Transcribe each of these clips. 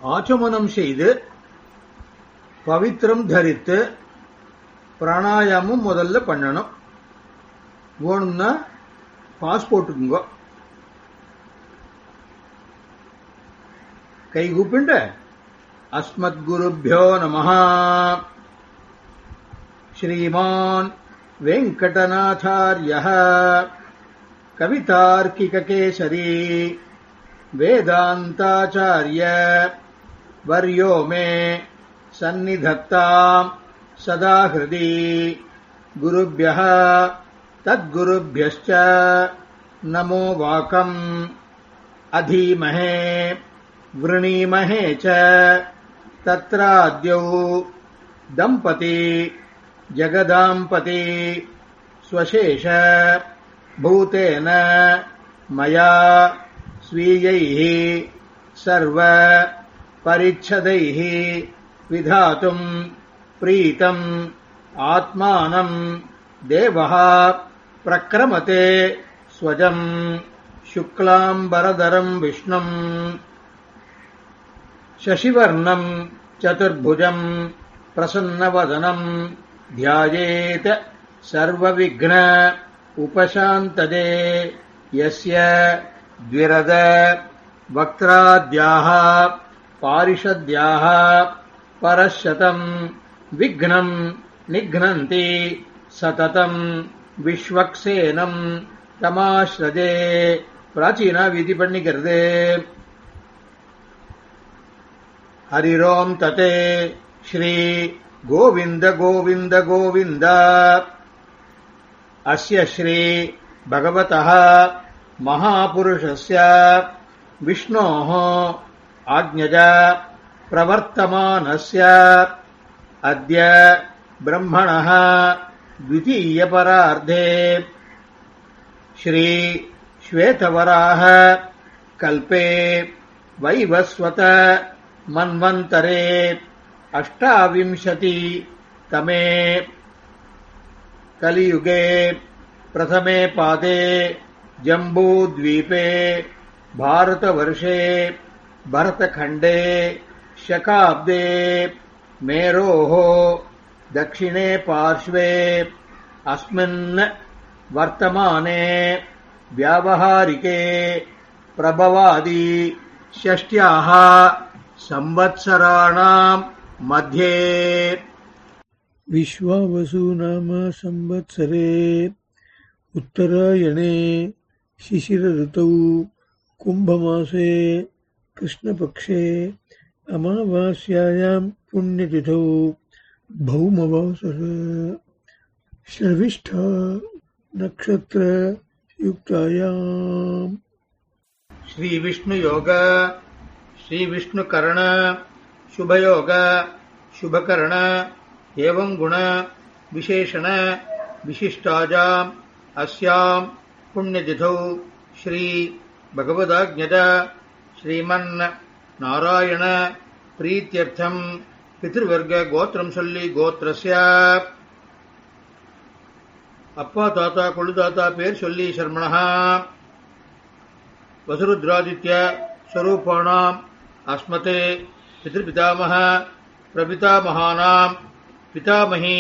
ஆச்சமனம் செய்து பவித்திரம் தரித்து பிராணாயாமம் முதல்ல பண்ணணும். வேணும்னா பாஸ்போர்ட்டுக்குங்க. கை கூப்பிண்ட அஸ்மத்குருभ्यो நமः. ஸ்ரீமான் வெங்கடநாதார்யः கவிதார்க்கிககேசரி வேதாந்தாச்சார்ய வர்யோ மே சந்நிதத்தாம் சதா ஹிருதி. குருभ्यः தத்குருभ्यश्च நமோ வாகம். அதீமஹே वृणीमहे च तत्राद्यौ दंपती जगदाम्पती स्वशेष भूतेन मया स्वीयैः सर्व परिच्छदैः विधातुं प्रीतम् आत्मानं देवः प्रक्रमते स्वजं शुक्लांबरधरं विष्णुं शशिवर्णं चतुर्भुजं प्रसन्नवदनं ध्यायेत सर्वविघ्न उपशान्तदे. यस्य द्विरद वक्त्राद्याः पारिषद्याः परशतं विघ्नं निघ्नन्ति सततं विश्वक्सेनं तमाश्रजे. प्राचीना विधि पण्णिकर्दे. हरिरोम तते श्री गोविंद गोविंद गोविंद. अस्य श्री भगवतः महापुरुषस्य विष्णोः आज्ञया प्रवर्तमानस्य अद्य ब्रह्मणः द्वितीयपरार्धे श्री श्वेतवराह कल्पे वैवस्वत मन्वन्तरे अष्टाविंशति तमे कलियुगे प्रथमे पादे जम्बूद्वीपे भारतवर्षे भरतखण्डे शकाब्दे मेरोः दक्षिणे पार्श्वे अस्मिन् वर्तमाने व्यावहारिके प्रभवादि षष्ट्याः संवत्सराणां मध्ये विश्वावसु नाम संवत्सरे उत्तरायणे शिशिरऋतौ कुम्भमासे कृष्णपक्षे अमावास्यायां पुण्यतिथौ भौमवासर शर्विष्ठा नक्षत्र युक्तायाम्. श्री विष्णु योग श्री विष्णु कर्ण शुभयोग शुभकर्ण एवं गुण विशेषण विशिष्टाजाम् अस्यां पुण्यतिथौ श्री भगवदाज्ञया श्रीमन् नारायण प्रीत्यर्थं पितृवर्ग गोत्रं सोल्ली गोत्रस्य अप्पा ताता कोळ्ळु ताता पेर सोल्ली शर्मणः वसुरुद्रादित्य स्वरूपाणाम् अस्मते पितृपितामह प्रपितामहानां पितामही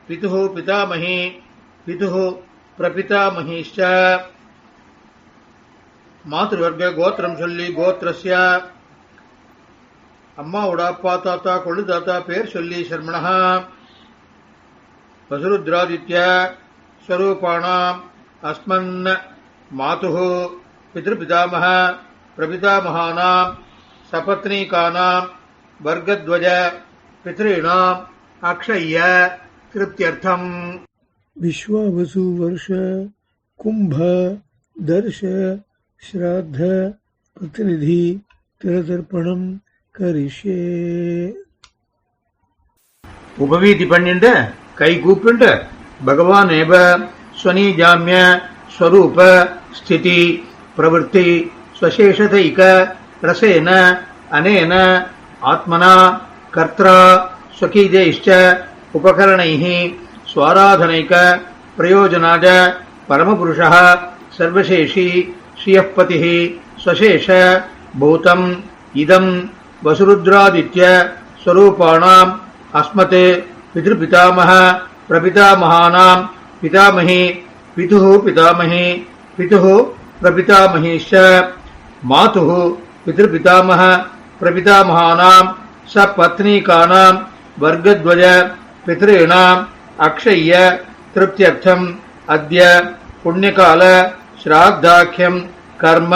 पितुः पितामही पितुः प्रपितामहीश्च मातृवर्ग गोत्रं सोल्ली गोत्रस्य अम्मावोड अप्पा ताता कोळ्ळु ताता पेर सोल्ली शर्मणः वसुरुद्रादित्य स्वरूपाणाम् अस्मन् मातुः पितृपितामह प्रपितामहानां सपत्नीकानां वर्गद्वय पितॄणाम् अक्षय्य कृत्यर्थम्. विश्वावसु वर्ष कुंभ दर्श श्राद्ध प्रतिनिधि तिलतर्पणं करिष्ये. उपवीति पण्णिण्ड कई कूपिण्ड भगवान एव स्वनीजाम्य स्वरूप स्थिति प्रवृत्ति स्वशेषतैक रसेन अनेन आत्मना कर्त्रा स्वकीयैश्च उपकरणैः स्वाराधनैक प्रयोजनाय परमपुरुषः सर्वशेषी श्रियःपतिः स्वशेष भूतम् इदम् वसुरुद्रादित्य स्वरूपाणाम् अस्मते पितृपितामह प्रपितामहानां पितामही पितुः पितामही पितुः प्रपितामहीश्च मातुः पितृपितामह प्रपितामहानां सपत्नीकानां वर्गद्वय पितॄणाम् अक्षय्य तृप्त्यर्थम् अद्य पुण्यकाल श्राद्धाख्यं कर्म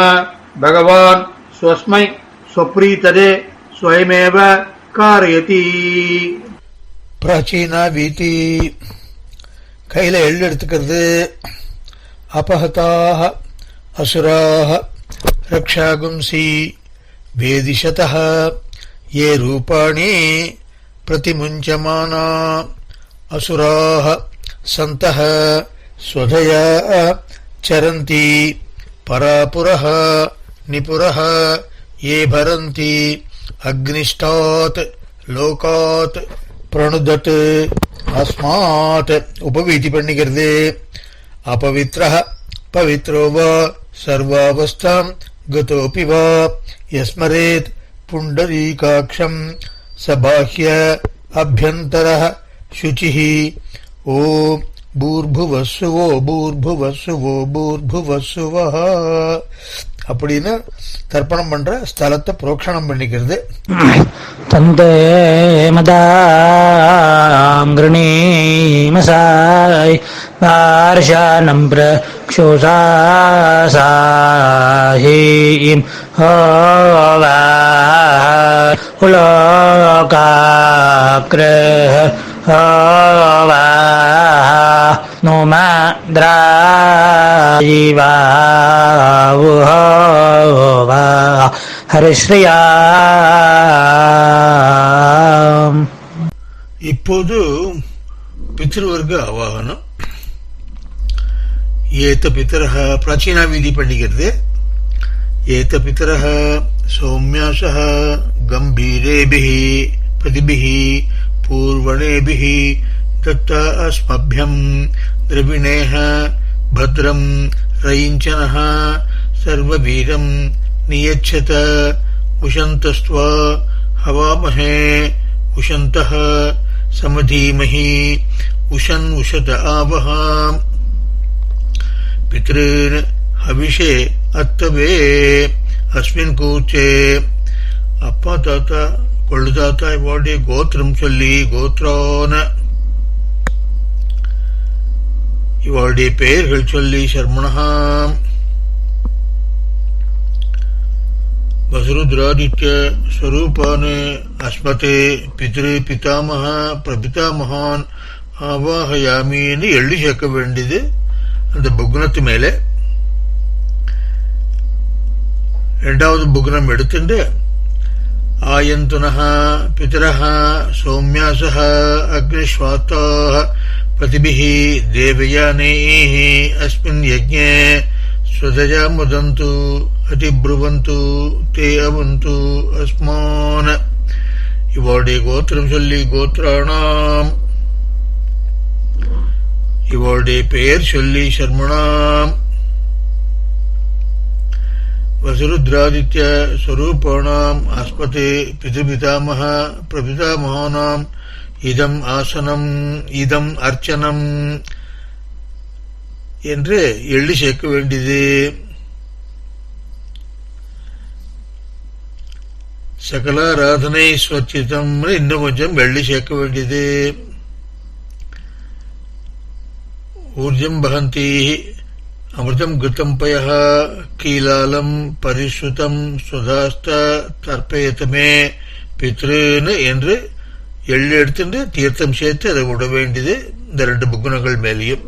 भगवान् स्वस्मै स्वप्रीतदे स्वयमेव कारयति. பிராச்சீனா வீதி கையில எள்ளு எடுத்துக்கிறது. அபஹதாக அசுராக ரக்ஷாகும்சி வேதிஷதः ये रूपाणि प्रतिमुञ्चमाना असुराः सन्तः स्वधया चरन्ति परापुरः निपुरः ये भरन्ति अग्निष्टात् लोकात् प्रणुदत् अस्मात् उपवीति பண்ணிக்கிறது. अपवित्रः पवित्रो वा सर्वावस्थां गतोऽपि वा यस्मरेत् पुण्डरीकाक्षं सबाह्य अभ्यन्तरः शुचिः. ओम भूर्भुवस्सुवो भूर्भुवस्सुवो भूर्भुवस्सुवः அப்படின்னு தர்ப்பணம் பண்ற ஸ்தலத்தை புரோக்ஷணம் பண்ணிக்கிறது. தந்தே மதாங்கிருணீமசாய் வார்ஷானம் பிரக்ஷோசாஹீம் ஹோவா உலோகாக்ரஹ ஹோவா நோமத்ராஜிவாவுஹோவா ஹரிஸ்ரீயாம். இப்போது பித்ருவர்க ஆவாகனம். ஏத்த பித்தரஹ பிராச்சீனா வீதி பண்ணிக்கிறது. ஏத்த பித்தரஹ சௌமியாசஹ கம்பீரேபிஹி பிரதிபிஹி பூர்வணேபிஹி தத்தா அஸ்மभ्यं द्रविणेह भद्रं रयिञ्चनः सर्ववीरं नियच्छत उशन्तस्त्वा हवामहे उशन्तः समधीमहि उशन् उशत आवः पितॄन् हविषे अत्तवे अस्मिन् कूचे. அப்பா தாத்தா கொள்ளு தாத்தா இவாளுடைய கோத்திரம் சொல்லி கோத்ரான இவாளுடைய பெயர்கள் சொல்லி சர்மணஹாம் வசுருத்ராதித்ய ஸ்வரூபானு அஸ்மதே பித்ரு பிதாமக பிரபிதாமகான் ஆவாஹயாமின்னு எழுதி சேர்க்க வேண்டியது அந்த புக்னத்து மேலே. இரண்டாவது புக்னம் எடுத்துட்டு ஆயந்துனஹ பிதரஹ சௌமியாசஹ அக்னிஸ்வாத்தாஹ प्रतिभिहि देवयानैः अस्मिन् यज्ञे स्वधया मुदन्तु अतिब्रुवन्तु ते अवन्तु अस्मान्. இவாளுடைய கோத்திரம் சொல்லி கோத்ராணாம் இவாளுடைய பெயர் சொல்லி சர்மணாம் வசுருத்ராதித்ய ஸ்வரூபாணாம் அஸ்மதே பிதృபிதாமஹ பிரபிதாமகானாம் இதம் ஆசனம் இதம் அர்ச்சனம் என்று எழுதி சேர்க்க வேண்டியது. சகலாராதனை ஸ்வச்சிதம் இன்னும் கொஞ்சம் எழுதி சேர்க்க வேண்டியது. ஊர்ஜம் பகந்தி அமிர்தம் கிருத்தம் பயः கீலாலம் பரிசுத்தம் சுதாஸ்த தர்ப்பயத்தமே பித்ருன்னு என்று எள்ளு எடுத்துட்டு தீர்த்தம் சேர்த்து அதை விட வேண்டியது இந்த ரெண்டு புக்குணங்கள் மேலேயும்.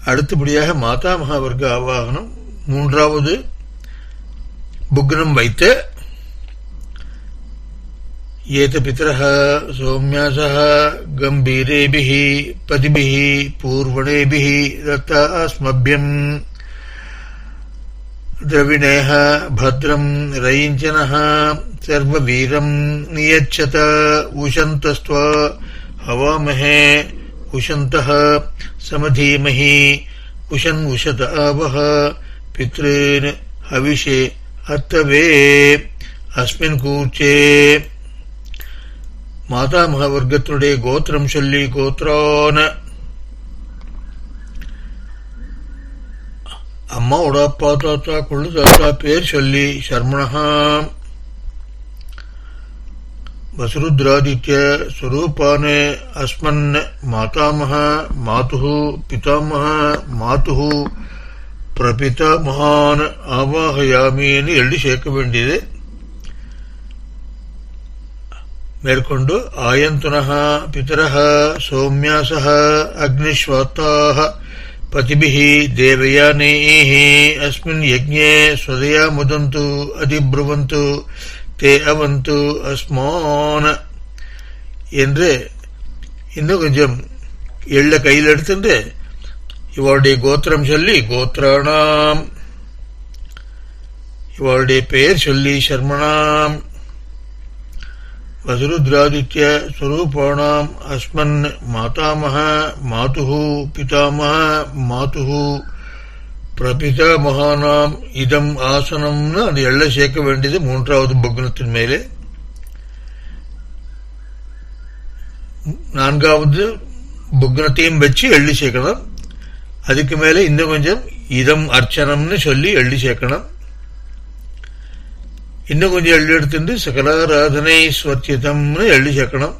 அடுத்தபடியாக மாதா மகாவர்க்க ஆவாகனம். மூன்றாவது புக்னம் வைத்து ஏத பிதரஹ சௌமியாசஹ கம்பீரேபிஹி பதிபிஹி பூர்வணேபிஹி தத்தா அஸ்மभ्यं द्रविणेह भद्रं रयिञ्चनः सर्ववीरं नियच्छत उशन्तस्त्वा हवामहे उशन्तः समधीमहि उशन् उशत आवः पितॄन् हविषे अत्तवे அஸ்மின் கூச்சே மாதாமக வர்க்கத்தினுடைய கோத்திரம் சொல்லி கோத்ரான அம்மாவோட அப்பா தாத்தா கொள்ளு தாத்தா பேர் சொல்லி சர்மணஹா வசுருத்ராதித்ய ஸ்வரூபான அஸ்மன் மாதாமக மாதுஹு பிதாமக மாதுஹு பிரபிதாமகான் ஆவாஹயாமின்னு எழுதி சேர்க்க வேண்டியது. மேற்கொண்டு ஆயந்துனஹ பிதரஹ சௌமியாசஹ அக்னிஸ்வாத்தாஹ பதிபிஹி தேவயானேஹி அஸ்மின் யஜ்ஞே ஸ்வதயா முதந்து அதிப்ருவந்து தே அவது அஸ்மான் என்று இன்னும் கொஞ்சம் எள்ள கையில் எடுத்துட்டு இவளுடைய கோத்திரம் சொல்லி கோத்ராணாம் இவளுடைய பெயர் சொல்லி சர்மணாம் வசுருத்ராதித்ய ஸ்வரூபாணாம் அஸ்மன் மாதாமக மாதுஹு பிதாமக மாதுஹு பிரபிதாமகானாம் இதம் ஆசனம்னு அது எள்ள சேர்க்க வேண்டியது மூன்றாவது பக்னத்தின் மேலே. நான்காவது புக்னத்தையும் வச்சு எள்ளி சேர்க்கணும். அதுக்கு மேலே இன்னும் கொஞ்சம் இதம் அர்ச்சனம்னு சொல்லி எள்ளி சேர்க்கணும். இன்னும் கொஞ்சம் எள்ளி எடுத்துட்டு சகலாராதனை ஸ்வர்ச்சிதம்னு எள்ளி சேர்க்கணும்.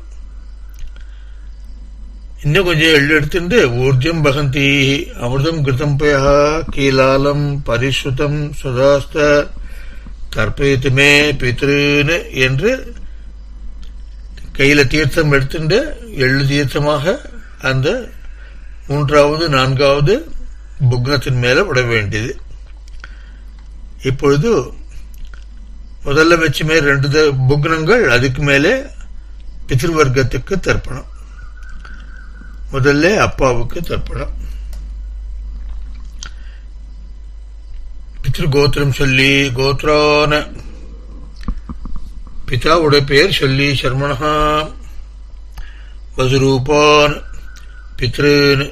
இன்னும் கொஞ்சம் எள்ளி எடுத்துட்டு ஊர்ஜம் பகந்தி அமிர்தம் கிருதம் பயா கீலாலம் பரிசுத்தம் சுதாஸ்த தர்ப்பயத்துமே பித்ருன்னு என்று கையில தீர்த்தம் எடுத்துட்டு எள்ளு தீர்த்தமாக அந்த மூன்றாவது நான்காவது புக்னத்தின் மேல விட வேண்டியது. இப்பொழுது முதல்ல வச்சுமே 2 புக்னங்கள், அதுக்கு மேலே பித்ருவர்க்கத்துக்கு தர்ப்பணம். முதல்ல அப்பாவுக்கு தர்ப்பணம். பித்ரு கோத்திரம் சொல்லி கோத்ரான பிதாவுடைய பெயர் சொல்லி சர்மணஹா வசுரூபான் பித்ருன்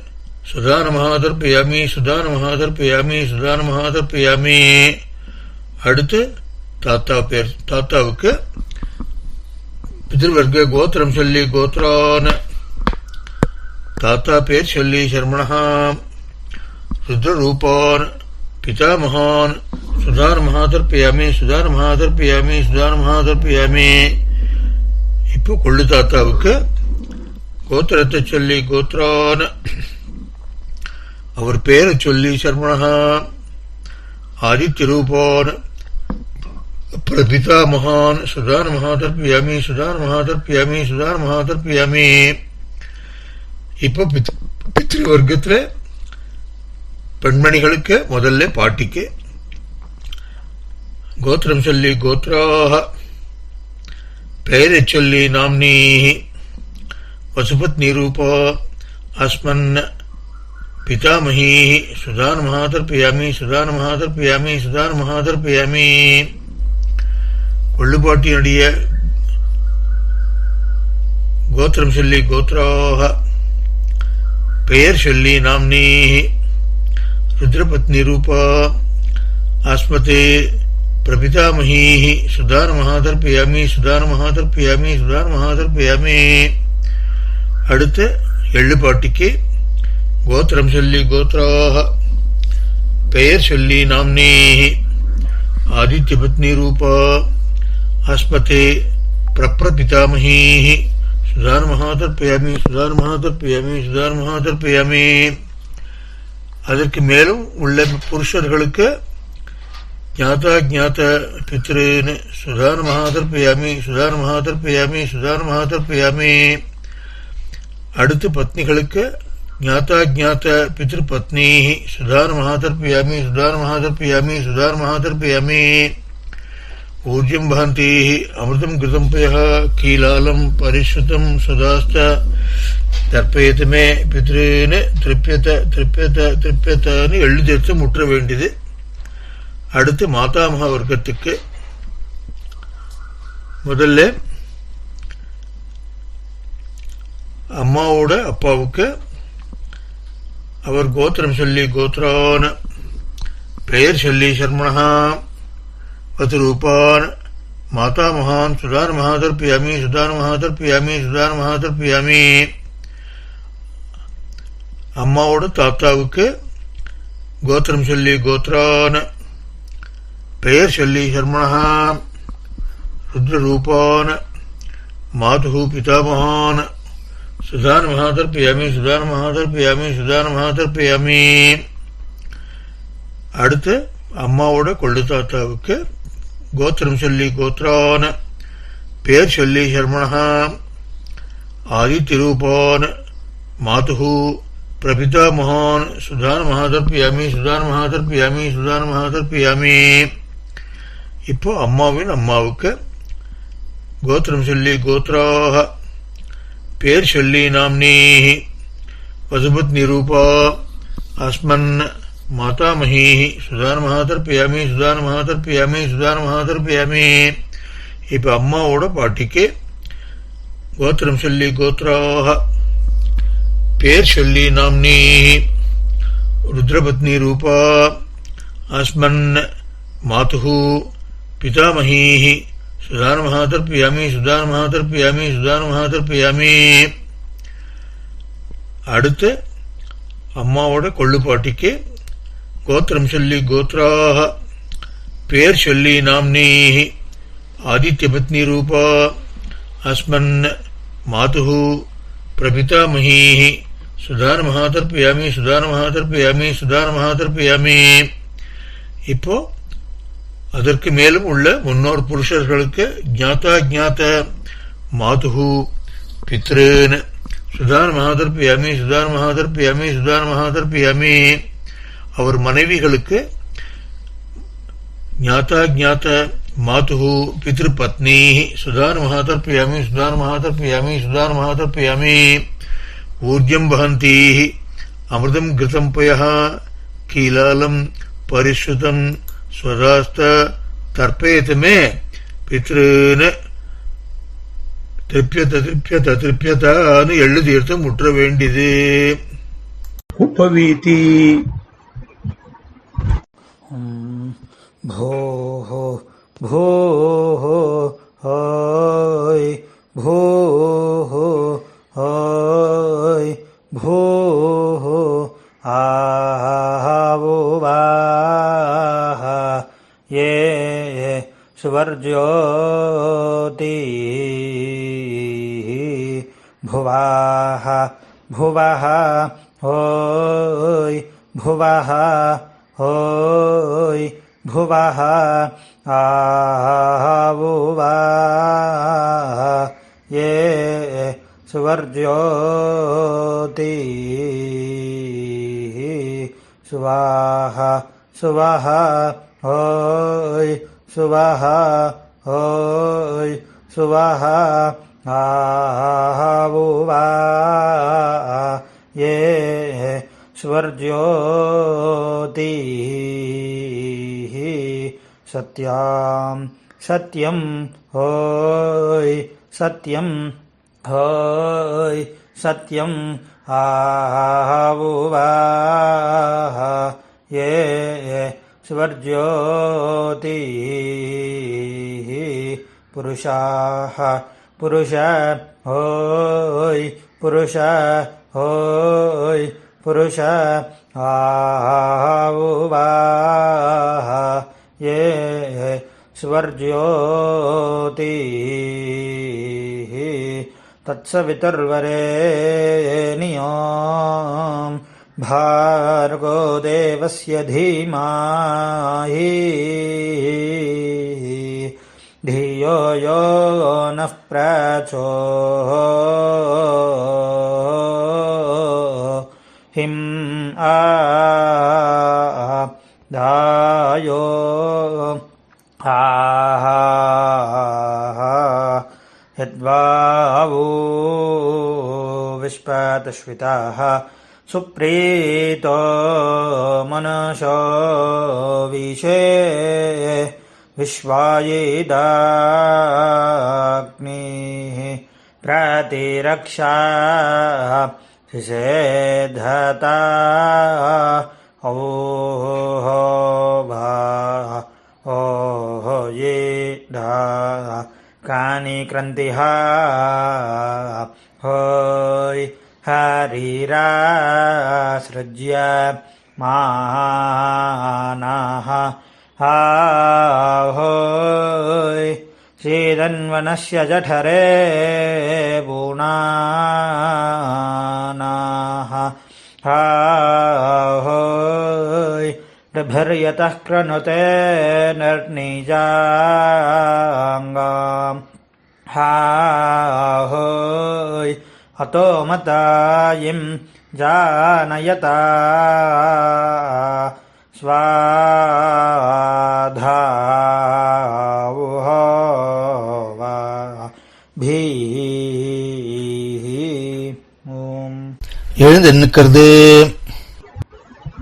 சுதான மகாதர்ப்பயாமி சுதான மகாதர்ப்பயாமி சுதான மகாதர்ப்பயாமி. அடுத்து தாத்தா பேர், தாத்தாவுக்கு பித்ருவர்க்க கோத்திரம் சொல்லி கோத்ரான தாத்தா பேர் சொல்லி சர்மணஹா ருத்ரரூபான் பிதாமகான் சுதான மகாதர்ப்பயாமி சுதான மகாதர்ப்பயாமி சுதான மகாதர்ப்பயாமி. இப்போ கொள்ளு தாத்தாவுக்கு கோத்திரத்தை சொல்லி கோத்ரான அவர் பேரை சொல்லி சர்மணஹா ஆதித்யரூபான் பிரபிதாமகான் சுதான மகாதர்ப்பயாமி சுதான மகாதர்ப்பயாமி சுதான மகாதர்ப்பயாமி. இப்போ பித்ருவர்க்கத்துல பெண்மணிகளுக்கு முதல்ல பாட்டிக்கு கோத்திரம் சொல்லி கோத்ராஹ பெயரை சொல்லி நாம்னீஹி வசுபத்னி ரூபா அஸ்மன் பிதாமஹீஹி சுதான மகாதர்ப்பயாமி சுதான மகாதர்ப்பயாமி சுதான மகாதர்ப்பயாமி. கொள்ளுப்பாட்டியினுடைய கோத்திரம் சொல்லி கோத்ராஹ பெயர் சொல்லி நாம்னீஹி ருத்ரபத்னி ரூபா ஆஸ்மதே பிரபிதாமஹீஹி சுதான மகாதர்ப்பயாமி சுதான மகாதர்ப்பயாமி சுதான மகாதர்ப்பயாமி. அடுத்து எள்ளுப்பாட்டிக்கு கோத்திரம் சொல்லி கோத்ராஹ பெயர் சொல்லி நாம்னீஹி ஆதித்யபத்னி ரூபா ஆஸ்மதே பிரபிதாமஹீஹி சுதான மகாதர்ப்பயாமி சுதான மகாதர்ப்பயாமி சுதான மகாதர்ப்பயாமி. அதற்கு மேலும் உள்ள புருஷர்களுக்கு ஞாதா ஞாத பித்ருன்னு சுதான மகாதர்ப்பயாமி சுதான மகாதர்ப்பயாமி சுதான மகாதர்ப்பயாமி. அடுத்து பத்னிகளுக்கு ஞாதா ஞாத பித்ரு பத்னி சுதான மகாதர்ப்பயாமி சுதான மகாதர்ப்பயாமி சுதான மகாதர்ப்பயாமி. ஊர்ஜம் பகந்தி அமிர்தம் கிருதம் பயா கீலாலம் பரிசுத்தம் சுதாஸ்த தர்ப்பயத்துமே பித்ருன்னு திருப்பியத திருப்பியத திருப்பியத்தன்னு எழுதிட்டு முற்ற வேண்டியது. அடுத்து மாதாமக வர்க்கத்துக்கு முதல்ல அம்மாவோட அப்பாவுக்கு அவர் கோத்திரம் சொல்லி கோத்ரான பெயர் சொல்லி சர்மணஹா வசுரூபான் மாதாமகான் சுதானமஹாதர்ப்பயாமி சுதானமஹாதர்ப்பயாமி சுதானமஹாதர்ப்பயாமி. அம்மாவோட தாத்தாவுக்கு கோத்திரம் சொல்லி கோத்ரான, பெயர் சொல்லி சர்மணா ருத்ரரூபான, மாதுஹு பிதாமகான் சுதானமஹாதர்ப்பயாமி சுதானமஹாதர்ப்பயாமி சுதானமஹாதர்ப்பயாமி. அடுத்து அம்மாவோட கொள்ளு தாத்தாவுக்கு கோத்திரம் சொல்லி கோத்ரான, பெயர் சொல்லி சர்மணா ஆதித்யரூபான, மாதுஹு பிரபிதாமகான் சுதானமஹாதர்ப்பயாமி சுதானமஹாதர்ப்பயாமி சுதானமஹாதர்ப்பயாமி. இப்போ அம்மாவின் அம்மாவுக்கு கோத்திரம் சொல்லி கோத்ராஹ, பேர் சொல்லி நாம்னீஹி வசுபத்னி ரூபா அஸ்மன் மாதாமஹீஹி சுதானமஹாதர்ப்பயாமி சுதானமஹாதர்ப்பயாமி சுதானமஹாதர்ப்பயாமி. இப்போ அம்மாவோட பாட்டிக்கு கோத்திரம் சொல்லி கோத்ராஹ, பேர் சொல்லி நாம்னீஹி ருத்ரபத்னி ரூபா அஸ்மன் மாதுஹு பிதாமஹீஹி சுதானமஹாதர்ப்பயாமி சுதானமஹாதர்ப்பயாமி சுதானமஹாதர்ப்பயாமி. அடுத்து அம்மாவோட கொள்ளு பாட்டிக்கு கோத்திரம் சொல்லி கோத்ராஹ, பேர் சொல்லி நாம்னீஹி ஆதித்யபத்னி ரூபா அஸ்மன் மாதுஹு பிரபிதாமஹீஹி சுதானமஹாதர்ப்பயாமி சுதானமஹாதர்ப்பயாமி சுதானமஹாதர்ப்பயாமி. இப்போ அதற்கு மேலும் உள்ள முன்னோர் புருஷர்களுக்கு ஜாதா ஜாத மாதுஹு பித்ருன் சுதானமஹாதர்ப்பயாமி சுதானமஹாதர்ப்பயாமி சுதானமஹாதர்ப்பயாமி. அவர் மனைவிகளுக்கு ஞாதா ஜாத மாதுஹு பித்ருபத்னி சுதானமஹாதர்ப்பயாமி சுதானமஹாதர்ப்பயாமி சுதானமஹாதர்ப்பயாமி. ஊர்ஜம் வஹந்தீஹி அமிர்தம் கிருதம் பயः கீலாலம் பரிசுதம் ஸ்வராஸ்த தர்ப்பயத் மே பித்ருன் திருப்யத திருப்யத திருப்யதான்னு எள்ளு தீர்த்தம் முற்ற வேண்டியது. उपवीति भोः भोः हाय भोः हाय भोः आवो वाः ये सुवर्ज्योति भुवाः भुवः होय भुवः होय भुवः आवुवाः ये सुवर्ज्योति सुवाहा सुवाहा होय सुवाहा होय सुवाहा आवुवाः ये स्वर्ज्योति सत्यां सत्यं होय सत्यं होय सत्यं आवुवाः ये स्वर्ज्योति पुरुषाः पुरुष होय पुरुष होय पुरुष आवुवाः ये स्वर्ज्योति तत्सवितुर्वरेण्यो भार्गो देवस्य धीमहि धियो यो नः प्रचोदितं दायो यद्वावो विश्वतश्विताः सुप्रीतो मनसो विशे विश्वायेदाग्निः प्रतिरक्षा सिषेधता ओहो भा ओहो ये कानि क्रन्तिः होय हरिरासृज्य मानाः होय सीदन्वनस्य जठरे पूनानाः होय प्रभर्यतः क्रनुते नर्निजाङ्गाम् होय अतो मतायिं जानयता स्वाधावुहोवा भीः ஓம். எழுந்து நிற்கிறது.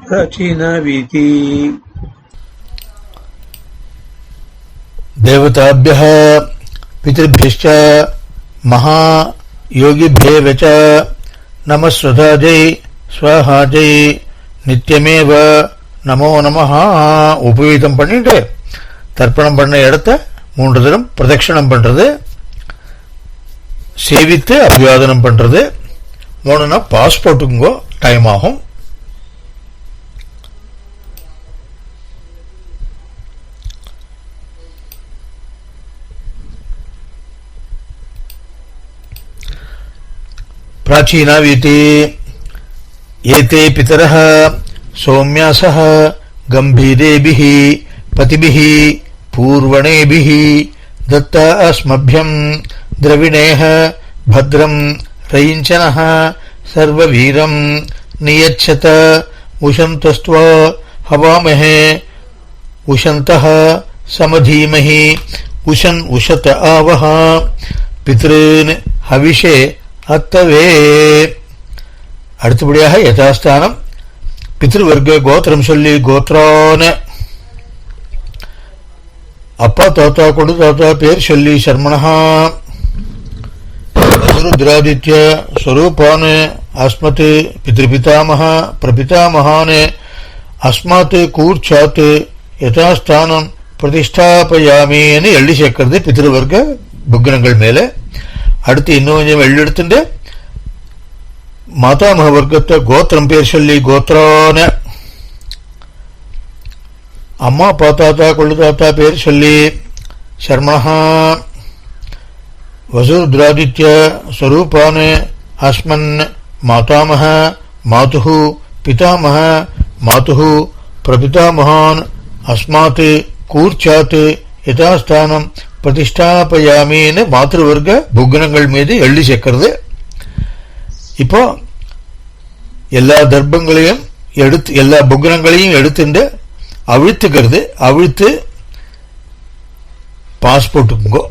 प्राचीनावीति देवताभ्यः पितृभ्यश्च महायोगिभ्येव च नमस्वधाजै स्वाहाजै நித்தியமேவ நமோ நமஹ. உபவீதம் பண்ணிட்டு தர்ப்பணம் பண்ண இடத்த 3 தரம் பிரதட்சணம் பண்றது, சேவித்து அபிவாதனம் பண்றது. வேணும்னா பாஸ்போர்ட்டுங்கோ டைம் ஆகும். प्राचीनावीति एते पितरः सौम्यासः गंभीरेभिः पतिभिः पूर्वणेभिः दत्ता अस्मभ्यं द्रविणेः भद्रं रयिञ्चनः सर्ववीरं नियच्छत उशन्तस्त्वा हवामहे उशन्तः समधीमहि उशन् उशत आवह पितॄन् हविषे அத்தவே. அடுத்தபடியாக யதாஸ்தானம் பித்ருவர்க்க கோத்திரம் சொல்லி கோத்ரான அப்பா தாத்தா கொடு தாத்தா பேர் சொல்லி சர்மணஹா ருத்ராதித்ய ஸ்வரூபான் அஸ்மத் பித்ருபிதாமஹ பிரபிதாமஹான் அஸ்மாத் கூர்ச்சாத் யதாஸ்தானம் பிரதிஷ்டாபயாமின்னு எழுதி சேர்க்கிறது பித்ருவர்க்க புக்னங்கள் மேல. அடுத்து இன்னும் கொஞ்சம் எள்ளெடுத்துட்டு மாதாமக வர்க்கத்தை கோத்திரம் பேர் சொல்லி கோத்ரான அம்மா அப்பா தாத்தா கொள்ளு தாத்தா பேர் சொல்லி சர்மணஹா வசுருத்ராதித்ய ஸ்வரூபான் அஸ்மன் மாதாமக மாதுஹு பிதாமக மாதுஹு பிரபிதாமகான் அஸ்மாத் கூர்ச்சாத் யதாஸ்தானம் பிரதிஷ்டாபயாமின்னு மாத்திருவர்க்க புக்னங்கள் மீது எழுதி சேர்க்கிறது. இப்போ எல்லா தர்ப்பங்களையும் எடுத்து எல்லா புக்னங்களையும் எடுத்துட்டு அவிழ்த்துக்கிறது. அவிழ்த்து பாஸ்போர்ட்டுங்கோ.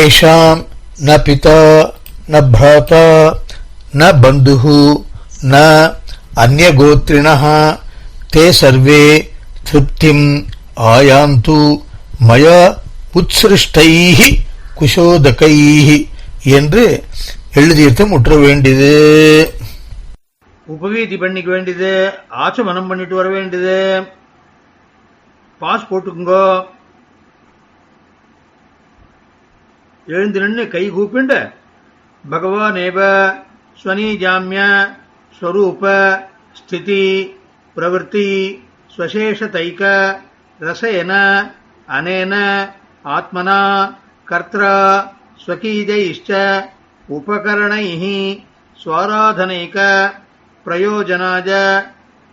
ஏஷாம் ந பிதா ந பிராதா ந பந்துஹு ந அந்யகோத்ரிணः தே சர்வே திருப்திம் ஆயாந்து மயா உத்ஸ்ருஷ்டைஹி குஷோதகைஹி என்று எழுதியத்தை முற்ற வேண்டியது. உபவீதி பண்ணிக்க வேண்டியது, ஆச்சமனம் பண்ணிட்டு வர வேண்டியது, பாஸ் போட்டுக்குங்கோ. எழுந்து நின்று கை கூப்பிண்டு பகவானேவ ஸ்வனீஜாமிய ஸ்வரூப ஸ்திதி பிரவೃತ್ತಿ ஸ்வசேஷதைக ரசேன அனேன ஆத்மனா கர்த்ரா ஸ்வகீஜைஷ்ச உபகரணைஹ ஸ்வாராதனைக பிரயோஜனாஜ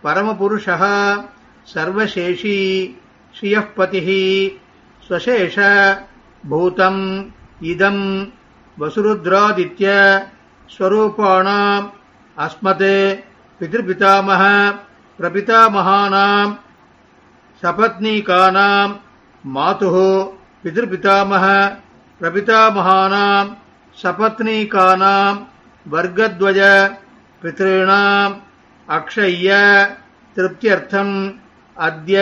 பரமபுருஷः சர்வசேஷி ஸ்ரீயः பதிः ஸ்வசேஷ பூதம் இதம் வசுருத்ராதித்ய ஸ்வரூபாணாம் அஸ்மத் பித்ருபிதாமஹ பிரபிதாமகானாம் சபத்னீகானாம் மாதுः பித்ருபிதாமஹ பிரபிதாமகானாம் சபத்னீகானாம் வர்க்கத்வய பித்ॄணாம் அக்ஷய்ய திருப்தியர்த்தம் அத்ய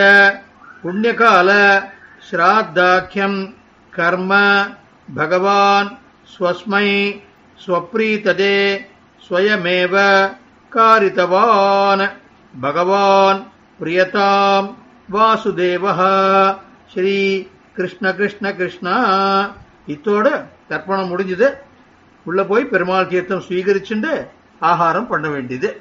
புண்ணியகால ஸ்ராத்தாக்கியம் கர்ம பகவான் ஸ்வஸ்மை ஸ்வப்ரீததே ஸ்வயமேவ காரிதவான். பகவான் பிரியதாம் வாசுதேவஹ ஸ்ரீ கிருஷ்ண கிருஷ்ண கிருஷ்ணா. இத்தோட தர்ப்பணம் முடிஞ்சது. உள்ள போய் பெருமாள் தீர்த்தம் ஸ்வீகரிச்சுண்டு ஆகாரம் பண்ண வேண்டியது.